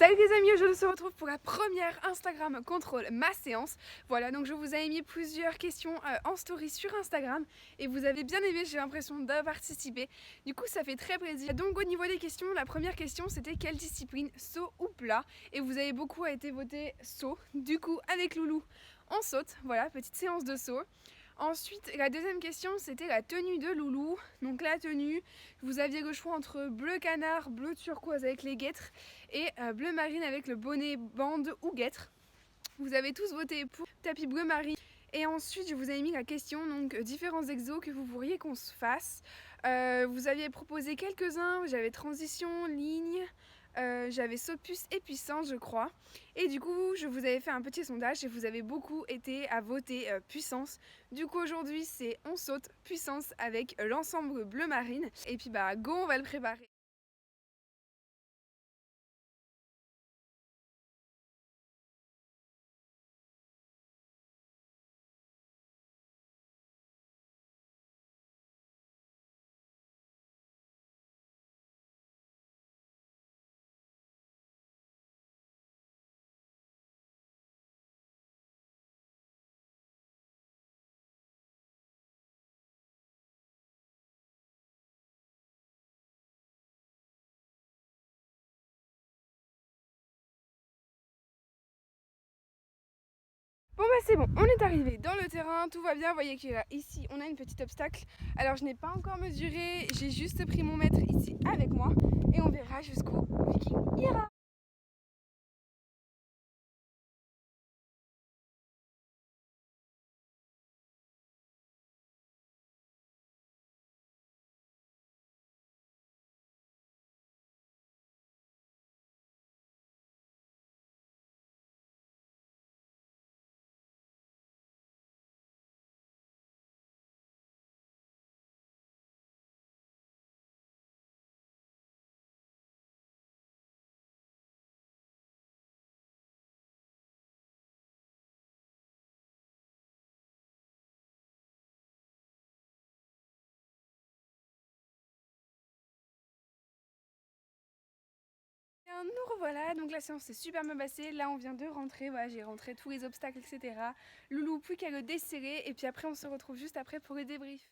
Salut les amis, aujourd'hui on se retrouve pour la première Instagram contrôle ma séance. Voilà, donc je vous ai mis plusieurs questions en story sur Instagram et vous avez bien aimé, j'ai l'impression de participer. Du coup ça fait très plaisir. Donc au niveau des questions, la première question c'était quelle discipline, saut ou plat? Et vous avez beaucoup été voté saut. Du coup avec Loulou on saute, voilà, petite séance de saut. Ensuite, la deuxième question, c'était la tenue de Loulou. Donc la tenue, vous aviez le choix entre bleu canard, bleu turquoise avec les guêtres et bleu marine avec le bonnet bande ou guêtres. Vous avez tous voté pour tapis bleu marine. Et ensuite, je vous ai mis la question, donc différents exos que vous voudriez qu'on se fasse. Vous aviez proposé quelques-uns, j'avais transition, ligne, j'avais saut de puce et puissance, je crois. Et du coup, je vous avais fait un petit sondage et vous avez beaucoup été à voter puissance. Du coup, aujourd'hui, c'est on saute puissance avec l'ensemble bleu marine. Et puis, bah, go, on va le préparer. Bon bah c'est bon, on est arrivé dans le terrain, tout va bien, vous voyez qu'ici on a une petite obstacle. Alors je n'ai pas encore mesuré, j'ai juste pris mon mètre ici avec moi et on verra jusqu'où Viking ira. Bien, nous revoilà, donc la séance s'est super bien passée, là on vient de rentrer, voilà, j'ai rentré tous les obstacles etc. Loulou plus qu'à le desserrer et puis après on se retrouve juste après pour le débrief.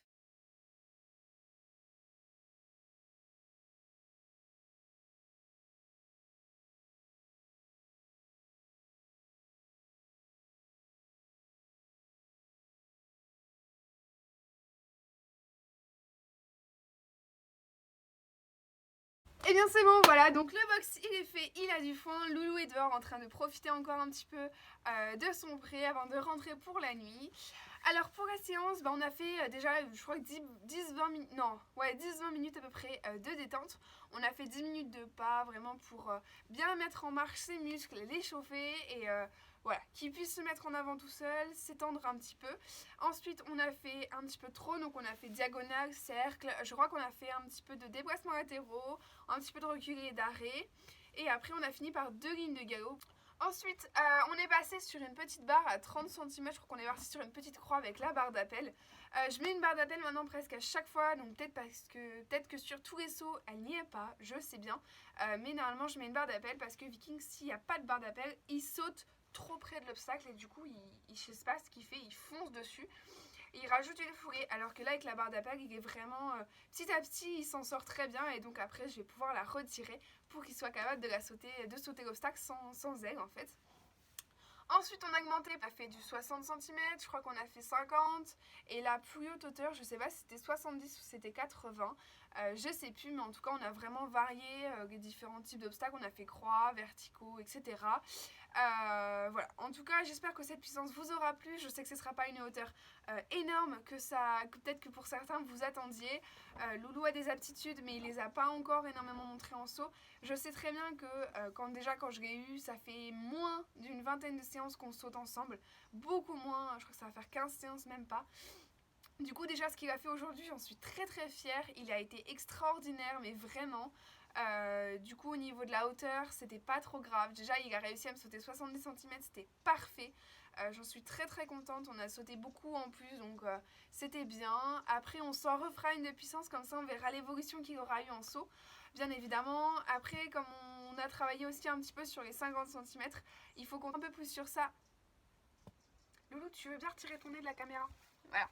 Et bien c'est bon, voilà, donc le box il est fait, il a du foin, Loulou est dehors en train de profiter encore un petit peu de son pré avant de rentrer pour la nuit. Alors pour la séance, bah, on a fait déjà je crois que 10-20 minutes, non, ouais 10-20 minutes à peu près de détente. On a fait 10 minutes de pas vraiment pour bien mettre en marche ses muscles, les chauffer et voilà, qu'il puisse se mettre en avant tout seul, s'étendre un petit peu. Ensuite, on a fait un petit peu trop, donc on a fait diagonale, cercle. Je crois qu'on a fait un petit peu de déplacements latéraux, un petit peu de recul et d'arrêt. Et après, on a fini par 2 lignes de galop. Ensuite, on est passé sur une petite barre à 30 cm. Je crois qu'on est parti sur une petite croix avec la barre d'appel. Je mets une barre d'appel maintenant presque à chaque fois. Donc peut-être que sur tous les sauts, elle n'y est pas. Je sais bien. Mais normalement, je mets une barre d'appel parce que Viking, s'il n'y a pas de barre d'appel, il saute trop près de l'obstacle et du coup, je sais pas ce qu'il fait. Il fonce dessus. Et il rajoute une fourrée. Alors que là, avec la barre d'appel, il est vraiment petit à petit, il s'en sort très bien. Et donc après, je vais pouvoir la retirer pour qu'il soit capable de sauter l'obstacle sans aile en fait. Ensuite, on a augmenté, on a fait du 60 cm, je crois qu'on a fait 50. Et la plus haute hauteur, je sais pas si c'était 70 ou c'était 80. Je sais plus, mais en tout cas, on a vraiment varié les différents types d'obstacles. On a fait croix, verticaux, etc. Voilà. En tout cas, j'espère que cette puissance vous aura plu. Je sais que ce ne sera pas une hauteur énorme que peut-être que pour certains vous attendiez. Loulou a des aptitudes, mais il les a pas encore énormément montrées en saut. Je sais très bien que quand je l'ai eu, ça fait moins d'une vingtaine de séances qu'on saute ensemble. Beaucoup moins, je crois que ça va faire 15 séances, même pas. Du coup, déjà, ce qu'il a fait aujourd'hui, j'en suis très très fière. Il a été extraordinaire, mais vraiment. Du coup, au niveau de la hauteur, c'était pas trop grave. Déjà, il a réussi à me sauter 70 cm, c'était parfait. J'en suis très très contente. On a sauté beaucoup en plus, donc c'était bien. Après, on s'en refera une de puissance, comme ça on verra l'évolution qu'il aura eu en saut. Bien évidemment, après, comme on a travaillé aussi un petit peu sur les 50 cm. Il faut qu'on un peu plus sur ça. Loulou, tu veux bien retirer ton nez de la caméra? Voilà.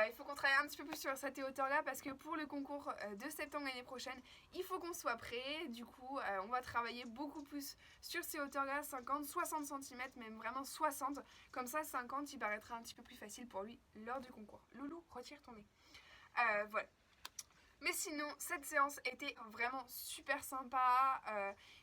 Il faut qu'on travaille un petit peu plus sur cette hauteur là parce que pour le concours de septembre l'année prochaine, il faut qu'on soit prêt. Du coup, on va travailler beaucoup plus sur ces hauteurs là, 50, 60 cm, même vraiment 60. Comme ça, 50, il paraîtra un petit peu plus facile pour lui lors du concours. Loulou, retire ton nez. Voilà. Mais sinon, cette séance était vraiment super sympa.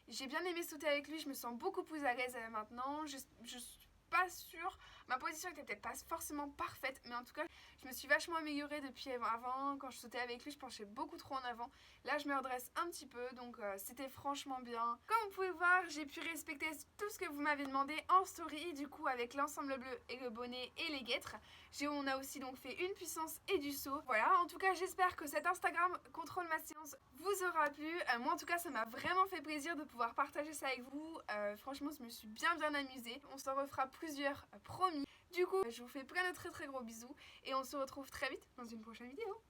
J'ai bien aimé sauter avec lui, je me sens beaucoup plus à l'aise maintenant. Je suis pas sûre, ma position était peut-être pas forcément parfaite, mais en tout cas, je me suis vachement améliorée depuis avant. Quand je sautais avec lui, je penchais beaucoup trop en avant. Là, je me redresse un petit peu, donc c'était franchement bien. Comme vous pouvez voir, j'ai pu respecter tout ce que vous m'avez demandé en story, du coup, avec l'ensemble bleu et le bonnet et les guêtres. On a aussi donc fait une puissance et du saut. Voilà, en tout cas, j'espère que cet Instagram contrôle ma séance vous aura plu. Moi, en tout cas, ça m'a vraiment fait plaisir de pouvoir partager ça avec vous. Franchement, je me suis bien amusée. On s'en refera plusieurs, promis. Du coup, je vous fais plein de très gros bisous et on se retrouve très vite dans une prochaine vidéo.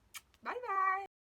Bye bye!